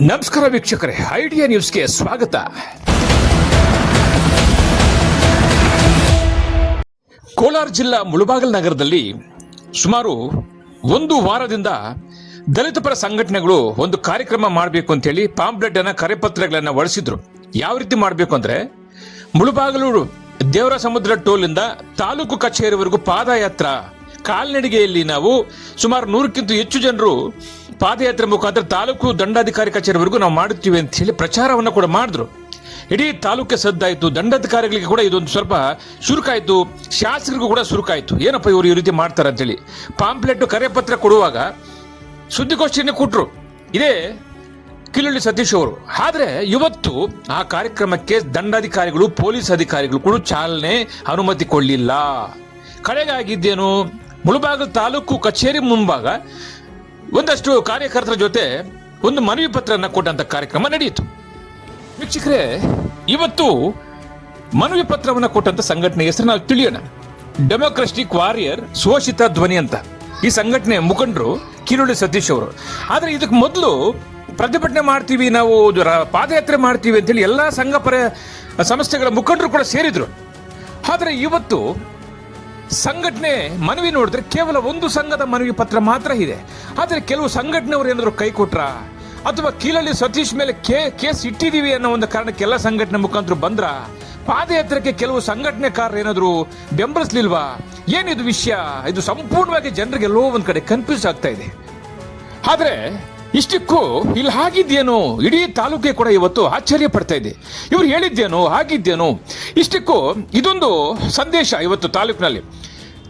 ನಮಸ್ಕಾರ ವೀಕ್ಷಕರೇ, ಐಡಿಯಾ ನ್ಯೂಸ್ಗೆ ಸ್ವಾಗತ. ಕೋಲಾರ ಜಿಲ್ಲಾ ಮುಳಬಾಗಿಲು ನಗರದಲ್ಲಿ ಸುಮಾರು ಒಂದು ವಾರದಿಂದ ದಲಿತ ಪರ ಸಂಘಟನೆಗಳು ಒಂದು ಕಾರ್ಯಕ್ರಮ ಮಾಡಬೇಕು ಅಂತ ಹೇಳಿ ಪಾಂಪ್ಲೆಟ್ ಅನ್ನ ಕರೆಪತ್ರಗಳನ್ನು ಹೊರಡಿಸಿದ್ರು. ಯಾವ ರೀತಿ ಮಾಡಬೇಕು ಅಂದ್ರೆ, ಮುಳಬಾಗಿಲು ದೇವರ ಸಮುದ್ರ ಟೋಲಿಂದ ತಾಲೂಕು ಕಚೇರಿವರೆಗೂ ಪಾದಯಾತ್ರಾ ಕಾಲ್ನಡಿಗೆಯಲ್ಲಿ ನಾವು ಸುಮಾರು 100ಕ್ಕಿಂತ ಹೆಚ್ಚು ಜನರು ಪಾದಯಾತ್ರೆ ಮುಖಾಂತರ ತಾಲೂಕು ದಂಡಾಧಿಕಾರಿ ಕಚೇರಿವರೆಗೂ ನಾವು ಮಾಡುತ್ತೀವಿ ಅಂತ ಹೇಳಿ ಪ್ರಚಾರವನ್ನು ಕೂಡ ಮಾಡಿದ್ರು. ಇಡೀ ತಾಲೂಕೆ ಸದ್ದಾಯಿತು. ದಂಡಾಧಿಕಾರಿಗಳಿಗೆ ಕೂಡ ಇದೊಂದು ಸ್ವಲ್ಪ ಸುರುಕಾಯಿತು, ಶಾಸಕರಿಗೂ ಕೂಡ ಸುರುಕಾಯಿತು. ಏನಪ್ಪ ಇವರು ಈ ರೀತಿ ಮಾಡ್ತಾರೆ ಅಂತೇಳಿ ಪಾಂಪ್ಲೆಟ್ ಕರೆಪತ್ರ ಕೊಡುವಾಗ ಸುದ್ದಿಗೋಷ್ಠಿಯನ್ನು ಕೊಟ್ಟರು. ಇದೇ ಕಿಲಳ್ಳಿ ಸತೀಶ್ ಅವರು. ಆದರೆ ಇವತ್ತು ಆ ಕಾರ್ಯಕ್ರಮಕ್ಕೆ ದಂಡಾಧಿಕಾರಿಗಳು, ಪೊಲೀಸ್ ಅಧಿಕಾರಿಗಳು ಕೂಡ ಚಾಲನೆ ಅನುಮತಿ ಕೊಡಲಿಲ್ಲ. ಕಡೆಗಾಗಿದ್ದೇನು, ಮುಳಬಾಗಿಲು ತಾಲೂಕು ಕಚೇರಿ ಮುಂಭಾಗ ಒಂದಷ್ಟು ಕಾರ್ಯಕರ್ತರ ಜೊತೆ ಒಂದು ಮನವಿ ಪತ್ರವನ್ನು ಕೊಟ್ಟಂತ ಕಾರ್ಯಕ್ರಮ ನಡೆಯಿತು. ವೀಕ್ಷಕರೇ, ಇವತ್ತು ಮನವಿ ಪತ್ರವನ್ನು ಕೊಟ್ಟಂತ ಸಂಘಟನೆ ಹೆಸರು ನಾವು ತಿಳಿಯೋಣ. ಡೆಮೋಕ್ರೆಟಿಕ್ ವಾರಿಯರ್ ಶೋಷಿತ ಧ್ವನಿ ಅಂತ ಈ ಸಂಘಟನೆ ಮುಖಂಡರು ಕಿಲಳ್ಳಿ ಸತೀಶ್ ಅವರು. ಆದರೆ ಇದಕ್ಕೆ ಮೊದಲು ಪ್ರತಿಭಟನೆ ಮಾಡ್ತೀವಿ, ನಾವು ಪಾದಯಾತ್ರೆ ಮಾಡ್ತೀವಿ ಅಂತೇಳಿ ಎಲ್ಲ ಸಂಘ ಸಂಸ್ಥೆಗಳ ಮುಖಂಡರು ಕೂಡ ಸೇರಿದ್ರು. ಆದರೆ ಇವತ್ತು ಸಂಘಟನೆ ಮನವಿ ನೋಡಿದ್ರೆ ಕೇವಲ ಒಂದು ಸಂಘದ ಮನವಿ ಪತ್ರ ಮಾತ್ರ ಇದೆ. ಆದರೆ ಕೆಲವು ಸಂಘಟನೆಯವರು ಏನಾದ್ರು ಕೈ ಕೊಟ್ರ ಅಥವಾ ಕಿಲಳ್ಳಿ ಸತೀಶ್ ಮೇಲೆ ಕೇಸ್ ಇಟ್ಟಿದೀವಿ ಅನ್ನೋ ಒಂದು ಕಾರಣಕ್ಕೆ ಎಲ್ಲ ಸಂಘಟನೆ ಮುಖಾಂತರ ಬಂದ್ರ, ಪಾದಯಾತ್ರೆಗೆ ಕೆಲವು ಸಂಘಟನೆಕಾರರು ಏನಾದ್ರು ಬೆಂಬಲಿಸ್ಲಿಲ್ವಾ? ಏನಿದು ವಿಷಯ? ಇದು ಸಂಪೂರ್ಣವಾಗಿ ಜನರಿಗೆ ಎಲ್ಲೋ ಒಂದ್ ಕಡೆ ಕನ್ಫ್ಯೂಸ್ ಆಗ್ತಾ ಇದೆ. ಆದ್ರೆ ಇಷ್ಟಕ್ಕೂ ಇಲ್ಲಿ ಆಗಿದ್ದೇನು, ಇಡೀ ತಾಲೂಕೆ ಕೂಡ ಇವತ್ತು ಆಶ್ಚರ್ಯ ಪಡ್ತಾ ಇದೆ. ಇವ್ರು ಹೇಳಿದ್ದೇನು, ಆಗಿದ್ದೇನು, ಇಷ್ಟಕ್ಕೂ ಇದೊಂದು ಸಂದೇಶ. ಇವತ್ತು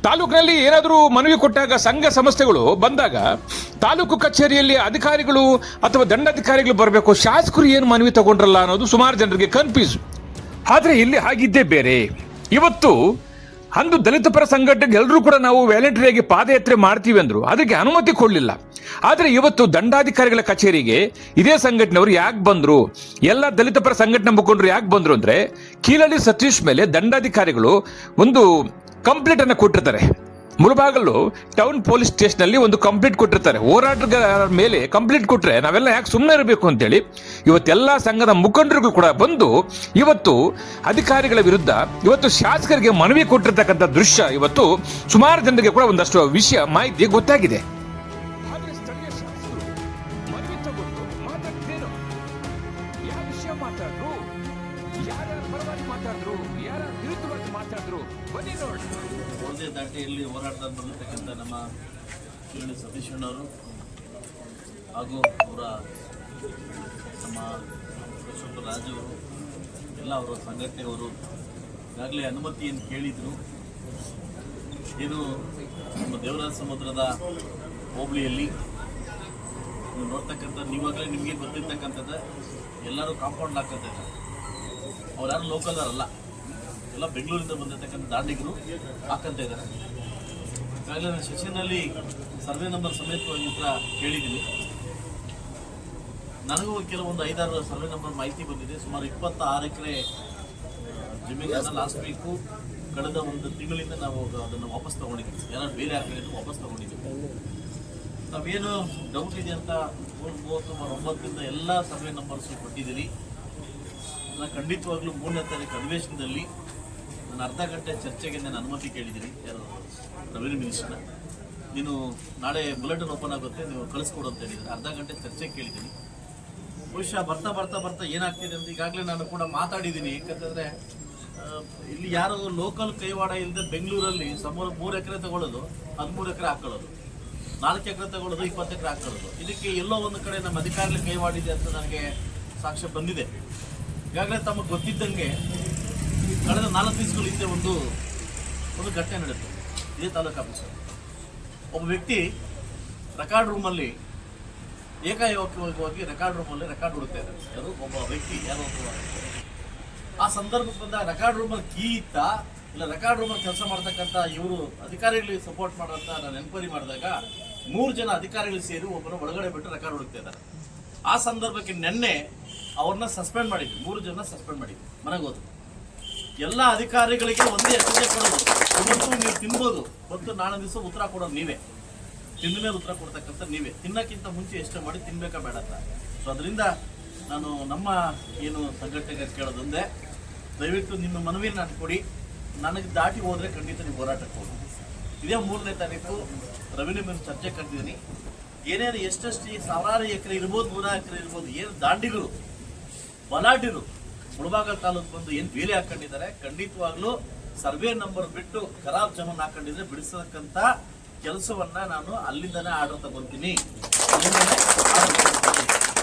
ತಾಲೂಕಿನಲ್ಲಿ ಏನಾದರೂ ಮನವಿ ಕೊಟ್ಟಾಗ ಸಂಘ ಸಂಸ್ಥೆಗಳು ಬಂದಾಗ ತಾಲೂಕು ಕಚೇರಿಯಲ್ಲಿ ಅಧಿಕಾರಿಗಳು ಅಥವಾ ದಂಡಾಧಿಕಾರಿಗಳು ಬರಬೇಕು, ಶಾಸಕರು ಏನು ಮನವಿ ತಗೊಂಡ್ರಲ್ಲ ಅನ್ನೋದು ಸುಮಾರು ಜನರಿಗೆ ಕನ್ಫ್ಯೂಸ್. ಆದರೆ ಇಲ್ಲಿ ಆಗಿದ್ದೇ ಬೇರೆ. ಇವತ್ತು ಅಂದು ದಲಿತ ಪರ ಸಂಘಟನೆಗೆ ಎಲ್ಲರೂ ಕೂಡ ನಾವು ವ್ಯಾಲೆಂಟರಿಯಾಗಿ ಪಾದಯಾತ್ರೆ ಮಾಡ್ತೀವಿ ಅಂದ್ರು, ಅದಕ್ಕೆ ಅನುಮತಿ ಕೊಡಲಿಲ್ಲ. ಆದರೆ ಇವತ್ತು ದಂಡಾಧಿಕಾರಿಗಳ ಕಚೇರಿಗೆ ಇದೇ ಸಂಘಟನೆಯವರು ಯಾಕೆ ಬಂದ್ರು, ಎಲ್ಲ ದಲಿತ ಪರ ಸಂಘಟನೆ ಮುಖಂಡರು ಯಾಕೆ ಬಂದ್ರು ಅಂದ್ರೆ, ಕಿಲಳ್ಳಿ ಸತೀಶ್ ಮೇಲೆ ದಂಡಾಧಿಕಾರಿಗಳು ಒಂದು ಕಂಪ್ಲೇಂಟ್ ಅನ್ನು ಕೊಟ್ಟಿರ್ತಾರೆ. ಮುಳಬಾಗಿಲು ಟೌನ್ ಪೊಲೀಸ್ ಸ್ಟೇಷನ್ ಅಲ್ಲಿ ಒಂದು ಕಂಪ್ಲೇಂಟ್ ಕೊಟ್ಟಿರ್ತಾರೆ. ಹೋರಾಟಗಾರರ ಮೇಲೆ ಕಂಪ್ಲೇಂಟ್ ಕೊಟ್ರೆ ನಾವೆಲ್ಲ ಯಾಕೆ ಸುಮ್ಮನೆ ಇರಬೇಕು ಅಂತೇಳಿ ಇವತ್ತೆಲ್ಲ ಸಂಘದ ಮುಖಂಡರುಗಳು ಕೂಡ ಬಂದು ಇವತ್ತು ಅಧಿಕಾರಿಗಳ ವಿರುದ್ಧ ಇವತ್ತು ಶಾಸಕರಿಗೆ ಮನವಿ ಕೊಟ್ಟಿರ್ತಕ್ಕಂಥ ದೃಶ್ಯ ಇವತ್ತು ಸುಮಾರು ಜನರಿಗೆ ಕೂಡ ಒಂದಷ್ಟು ವಿಷಯ ಮಾಹಿತಿ ಗೊತ್ತಾಗಿದೆ. ಆದ್ರೆ ಸ್ಥಳೀಯ ಶಾಸಕರು ಮನವಿ ತಗೊಂಡು ಮಾತಾಡ್ತೇನು, ಯಾವ ವಿಷಯ ಮಾತಾಡ್ರು, ಯಾರ್ಯಾರ ಪರವಾಗಿ ಮಾತಾಡಿದ್ರು, ಯಾರ ವಿರುದ್ಧವಾಗಿ ಮಾತಾಡಿದ್ರು, ಬನ್ನಿ ನೋಡಿ. ಒಂದೇ ದಾಟಿಯಲ್ಲಿ ಹೋರಾಟದಲ್ಲಿ ಬಂದಿರತಕ್ಕಂಥ ನಮ್ಮ ಕಿಲಳ್ಳಿ ಸತೀಶ್ ಅಣ್ಣವರು ಹಾಗೂ ಅವರ ನಮ್ಮ ರಾಜು ಅವರು ಎಲ್ಲ ಅವರ ಸಂಘಟನೆಯವರು ಈಗಾಗಲೇ ಅನುಮತಿಯನ್ನು ಕೇಳಿದರು. ಏನು ನಮ್ಮ ದೇವರಾಜ ಸಮುದ್ರದ ಹೋಬಳಿಯಲ್ಲಿ ನೀವು ನೋಡ್ತಕ್ಕಂಥ, ನೀವಾಗಲೇ ನಿಮಗೆ ಗೊತ್ತಿರ್ತಕ್ಕಂಥದ್ದು, ಎಲ್ಲರೂ ಕಾಂಪೌಂಡ್ ಹಾಕಂತ ಇದ್ದಾರೆ. ಅವ್ರು ಯಾರು ಲೋಕಲರಲ್ಲ, ಎಲ್ಲ ಬೆಂಗಳೂರಿಂದ ಬಂದಿರತಕ್ಕಂಥ ದಾಂಡಿಗರು ಹಾಕಂತ ಇದ್ದಾರೆ. ಈಗಾಗಲೇ ನಾನು ಸೆಷನ್ನಲ್ಲಿ ಸರ್ವೆ ನಂಬರ್ ಸಮೇತವಾಗಿ ಉತ್ತರ ಕೇಳಿದ್ದೀನಿ. ನನಗೂ ಕೆಲವೊಂದು 5-6 ಸರ್ವೆ ನಂಬರ್ ಮಾಹಿತಿ ಬಂದಿದೆ. ಸುಮಾರು 26 ಎಕರೆ ಜಮೀನನ್ನು ಲಾಸ್ಟ್ ವೀಕು ಕಳೆದ ಒಂದು ತಿಂಗಳಿಂದ ನಾವು ಅದನ್ನು ವಾಪಸ್ ತಗೊಂಡಿದ್ದೀವಿ. ಯಾರು ಬೇರೆ ಹಾಕಿದ್ರು ವಾಪಸ್ ತಗೊಂಡಿದ್ದೀವಿ. ನಾವೇನು ಡೌಟ್ ಇದೆ ಅಂತ 30/9 ಎಲ್ಲ ಸರ್ವೆ ನಂಬರ್ಸು ಕೊಟ್ಟಿದ್ದೀರಿ. ನಾನು ಖಂಡಿತವಾಗ್ಲೂ 3ನೇ ತಾರೀಕು ಅಧಿವೇಶನದಲ್ಲಿ ನಾನು ಅರ್ಧ ಗಂಟೆ ಚರ್ಚೆಗೆ ನಾನು ಅನುಮತಿ ಕೇಳಿದ್ದೀನಿ. ಯಾರು ರೆವಿನ್ಯೂ ಮಿನಿಸ್ಟರ್ನ, ನೀನು ನಾಳೆ ಬುಲೆಟಿನ್ ಓಪನ್ ಆಗುತ್ತೆ, ನೀವು ಕಳಿಸ್ಕೊಡು ಅಂತ ಹೇಳಿದರೆ ಅರ್ಧ ಗಂಟೆ ಚರ್ಚೆ ಕೇಳಿದ್ದೀನಿ. ಬಹುಶಃ ಬರ್ತಾ ಏನಾಗ್ತಿದೆ ಅಂತ ಈಗಾಗಲೇ ನಾನು ಕೂಡ ಮಾತಾಡಿದ್ದೀನಿ. ಯಾಕಂತಂದರೆ ಇಲ್ಲಿ ಯಾರು ಲೋಕಲ್ ಕೈವಾಡ ಇಲ್ಲದೆ ಬೆಂಗಳೂರಲ್ಲಿ 3 ಎಕರೆ ತಗೊಳ್ಳೋದು, 13 ಎಕರೆ ಹಾಕೊಳ್ಳೋದು, 4 ಎಕರೆ ತಗೊಳ್ಳೋದು, 20 ಎಕರೆ ಹಾಕೊಳ್ಳೋದು, ಇದಕ್ಕೆ ಎಲ್ಲೋ ಒಂದು ಕಡೆ ನಮ್ಮ ಅಧಿಕಾರಿಗಳು ಕೈವಾಡಿದೆ ಅಂತ ನನಗೆ ಸಾಕ್ಷ್ಯ ಬಂದಿದೆ. ಈಗಾಗಲೇ ತಮಗೆ ಗೊತ್ತಿದ್ದಂಗೆ ಕಳೆದ 4 ದಿವಸಗಳ ಹಿಂದೆ ಒಂದು ಘಟನೆ ನಡೆಯಿತು. ಇದೇ ತಾಲೂಕು ಆಫೀಸರ್ ಒಬ್ಬ ವ್ಯಕ್ತಿ ರೆಕಾರ್ಡ್ ರೂಮಲ್ಲಿ ಏಕಾಏಕವಾಗಿ ರೆಕಾರ್ಡ್ ರೂಮಲ್ಲಿ ರೆಕಾರ್ಡ್ ಹುಡುಕ್ತಾ ಇದ್ದಾರೆ. ಯಾರು ಒಬ್ಬ ವ್ಯಕ್ತಿ, ಯಾರೋ ಆ ಸಂದರ್ಭಕ್ಕೆ ಬಂದ ರೆಕಾರ್ಡ್ ರೂಮಲ್ಲಿ ಕೀ ಇತ್ತ ಇಲ್ಲ ರೆಕಾರ್ಡ್ ರೂಮಲ್ಲಿ ಕೆಲಸ ಮಾಡ್ತಕ್ಕಂಥ ಇವರು ಅಧಿಕಾರಿಗಳಿಗೆ ಸಪೋರ್ಟ್ ಮಾಡೋಂತ ನಾನು ಎನ್ಕ್ವೈರಿ ಮಾಡಿದಾಗ 3 ಜನ ಅಧಿಕಾರಿಗಳು ಸೇರಿ ಒಬ್ಬರು ಒಳಗಡೆ ಬಿಟ್ಟು ರೆಕಾರ್ಡ್ ಹುಡುಕ್ತಾ ಇದ್ದಾರೆ. ಆ ಸಂದರ್ಭಕ್ಕೆ ನಿನ್ನೆ ಅವ್ರನ್ನ ಸಸ್ಪೆಂಡ್ ಮಾಡಿದ್ವಿ, 3 ಜನ ಸಸ್ಪೆಂಡ್ ಮಾಡಿದ್ವಿ. ಮನೆಗೆ ಹೋದ್ರು. ಎಲ್ಲ ಅಧಿಕಾರಿಗಳಿಗೆ ಒಂದೇ ಎಚ್ಚರಿಕೆ ಕೊಡೋದು, ಇವತ್ತು ನೀವು ತಿನ್ಬೋದು, ಮತ್ತು ನಾಳೆ ದಿವಸ ಉತ್ತರ ಕೊಡೋದು ನೀವೇ, ತಿಂದ ಮೇಲೆ ಉತ್ತರ ಕೊಡ್ತಕ್ಕಂಥ ನೀವೇ. ತಿನ್ನಕ್ಕಿಂತ ಮುಂಚೆ ಎಷ್ಟು ಮಾಡಿ ತಿನ್ಬೇಕಾ ಬೇಡ ಅಂತ ಸೊ ಅದರಿಂದ ನಾನು ನಮ್ಮ ಏನು ಸಂಘಟನೆಗೆ ಕೇಳೋದೊಂದೇ, ದಯವಿಟ್ಟು ನಿಮ್ಮ ಮನವಿಯನ್ನು ನಾನು ಕೊಡಿ. ನನಗೆ ದಾಟಿ ಹೋದರೆ ಖಂಡಿತ ನೀವು ಹೋರಾಟಕ್ಕೆ ಹೋಗಿ. ಇದೇ 3ನೇ ತಾರೀಕು ರೆವಿನ್ಯೂ ಮೇಲೆ ಚರ್ಚೆ ಕರೆದಿದ್ದೀನಿ. ಏನೇನು ಎಷ್ಟೆಷ್ಟು ಸಾವಿರಾರು ಎಕರೆ ಇರ್ಬೋದು, 100 ಎಕರೆ ಇರ್ಬೋದು, ಏನು ದಾಂಡಿಗರು ಬಲಾಢ್ಯರು ಮುಳಬಾಗಲ್ ತಾಲೂಕು ಬಂದು ಏನು ಬೇಲಿ ಹಾಕೊಂಡಿದ್ದಾರೆ, ಖಂಡಿತವಾಗ್ಲೂ ಸರ್ವೆ ನಂಬರ್ ಬಿಟ್ಟು ಖರಾಬ್ ಜಮೀನು ಹಾಕೊಂಡಿದ್ರೆ ಬಿಡಿಸತಕ್ಕಂಥ ಕೆಲಸವನ್ನ ನಾನು ಅಲ್ಲಿಂದನೇ ಆರ್ಡರ್ ತಗೊಂತೀನಿ.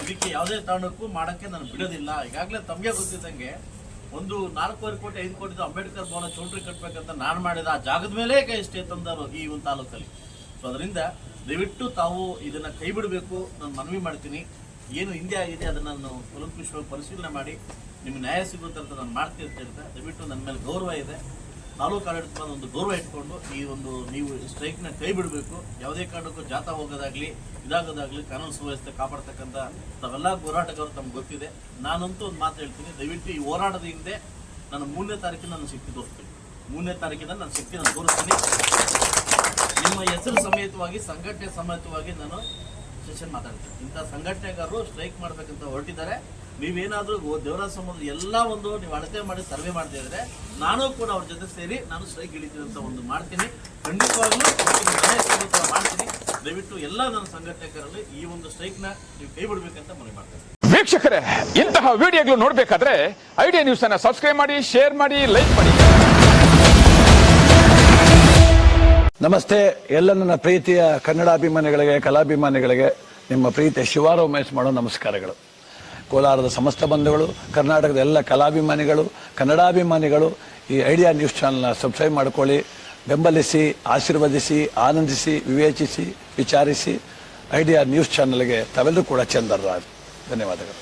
ಇದಕ್ಕೆ ಯಾವುದೇ ಕಾರಣಕ್ಕೂ ಮಾಡಕ್ಕೆ ನಾನು ಬಿಡೋದಿಲ್ಲ. ಈಗಾಗಲೇ ತಮಗೆ ಗೊತ್ತಿದ್ದಂಗೆ ಒಂದು 4.5 ಕೋಟಿ 5 ಕೋಟಿ ಅಂಬೇಡ್ಕರ್ ಭವನ ಚೌಲ್ಟ್ರಿ ಕಟ್ಟಬೇಕಂತ ನಾನು ಮಾಡಿದ ಆ ಜಾಗದ ಮೇಲೆ ಕೈ ಸ್ಟೇ ತಂದರು ಈ ಒಂದು ತಾಲೂಕಲ್ಲಿ. ಸೊ ಅದರಿಂದ ದಯವಿಟ್ಟು ತಾವು ಇದನ್ನ ಕೈ ಬಿಡಬೇಕು ನಾನು ಮನವಿ ಮಾಡ್ತೀನಿ. ಏನು ಹಿಂದೆ ಆಗಿದೆ ಅದನ್ನು ನಾನು ಕೂಲಂಕುಷವಾಗಿ ಪರಿಶೀಲನೆ ಮಾಡಿ ನಿಮ್ಗೆ ನ್ಯಾಯ ಸಿಗುತ್ತೆ ಅಂತ ನಾನು ಮಾಡ್ತೀನಿ ಅಂತ ಹೇಳ್ತಾ, ದಯವಿಟ್ಟು ನನ್ನ ಮೇಲೆ ಗೌರವ ಇದೆ, ತಾಲೂಕು ಆಡಳಿತ ಒಂದು ಗೌರವ ಇಟ್ಕೊಂಡು ಈ ಒಂದು ನೀವು ಸ್ಟ್ರೈಕ್ನ ಕೈ ಬಿಡಬೇಕು. ಯಾವುದೇ ಕಾರಣಕ್ಕೂ ಜಾಥಾ ಹೋಗೋದಾಗ್ಲಿ ಇದಾಗೋದಾಗ್ಲಿ ಕಾನೂನು ಸುವ್ಯವಸ್ಥೆ ಕಾಪಾಡ್ತಕ್ಕಂಥ ತಾವೆಲ್ಲ ಹೋರಾಟಗಾರರು ತಮ್ಗೆ ಗೊತ್ತಿದೆ. ನಾನಂತೂ ಒಂದು ಮಾತು ಹೇಳ್ತೀನಿ, ದಯವಿಟ್ಟು ಈ ಹೋರಾಟದ ಹಿಂದೆ ನಾನು 3ನೇ ತಾರೀಕಿನ ನನ್ನ ಶಕ್ತಿ ತೋರಿಸ್ತೀನಿ. 3ನೇ ತಾರೀಕಿನ ನನ್ನ ಶಕ್ತಿ ನಾನು ತೋರಿಸ್ತೀನಿ. ನಿಮ್ಮ ಹೆಸರು ಸಮೇತವಾಗಿ ಸಂಘಟನೆ ಸಮೇತವಾಗಿ ನಾನು ಸೆಷನ್ ಮಾತಾಡ್ತೀನಿ. ಇಂಥ ಸಂಘಟನೆಗಾರರು ಸ್ಟ್ರೈಕ್ ಮಾಡ್ಬೇಕಂತ ಹೊರಟಿದ್ದಾರೆ. ನೀವೇನಾದ್ರೂ ದೇವರಾಜ ಸಮಾಜದ ಎಲ್ಲ ಒಂದು ನೀವು ಅಳತೆ ಮಾಡಿ ಸರ್ವೆ ಮಾಡ್ತಾ ಇದ್ರೆ ನಾನು ಕೂಡ ಅವ್ರ ಜೊತೆ ಸೇರಿ ನಾನು ಸ್ಟ್ರೈಕ್ ಹಿಡಿತೀನಿ ಅಂತ ಒಂದು ಮಾಡ್ತೀನಿ. ಖಂಡಿತವಾಗ್ಲೂ ಮಾಡ್ತೀನಿ. ದಯವಿಟ್ಟು ಎಲ್ಲ ನನ್ನ ಸಂಘಟನೆಗಾರರಲ್ಲಿ ಈ ಒಂದು ಸ್ಟ್ರೈಕ್ನ ನೀವು ಕೈ ಬಿಡಬೇಕಂತ ಮನವಿ ಮಾಡ್ತೀನಿ. ವೀಕ್ಷಕರೇ, ಇಂತಹ ವಿಡಿಯೋಗಳು ನೋಡಬೇಕಾದ್ರೆ ಐಡಿಯಾ ನ್ಯೂಸ್ ಅನ್ನು ಸಬ್ಸ್ಕ್ರೈಬ್ ಮಾಡಿ, ಶೇರ್ ಮಾಡಿ, ಲೈಕ್ ಮಾಡಿ. ನಮಸ್ತೆ ಎಲ್ಲ ನನ್ನ ಪ್ರೀತಿಯ ಕನ್ನಡಾಭಿಮಾನಿಗಳಿಗೆ, ಕಲಾಭಿಮಾನಿಗಳಿಗೆ ನಿಮ್ಮ ಪ್ರೀತಿಯ ಶಿವಾರಾವ್ ಮಹೇಶ್ ಮಾಡೋ ನಮಸ್ಕಾರಗಳು. ಕೋಲಾರದ ಸಮಸ್ತ ಬಂಧುಗಳು, ಕರ್ನಾಟಕದ ಎಲ್ಲ ಕಲಾಭಿಮಾನಿಗಳು, ಕನ್ನಡಾಭಿಮಾನಿಗಳು ಈ ಐಡಿಯಾ ನ್ಯೂಸ್ ಚಾನಲ್ನ ಸಬ್ಸ್ಕ್ರೈಬ್ ಮಾಡ್ಕೊಳ್ಳಿ, ಬೆಂಬಲಿಸಿ, ಆಶೀರ್ವದಿಸಿ, ಆನಂದಿಸಿ, ವಿವೇಚಿಸಿ, ವಿಚಾರಿಸಿ. ಐಡಿಯಾ ನ್ಯೂಸ್ ಚಾನಲ್ಗೆ ತಾವೆಲ್ಲರೂ ಕೂಡ ಚಂದರ್ರಾಜ್. ಧನ್ಯವಾದಗಳು.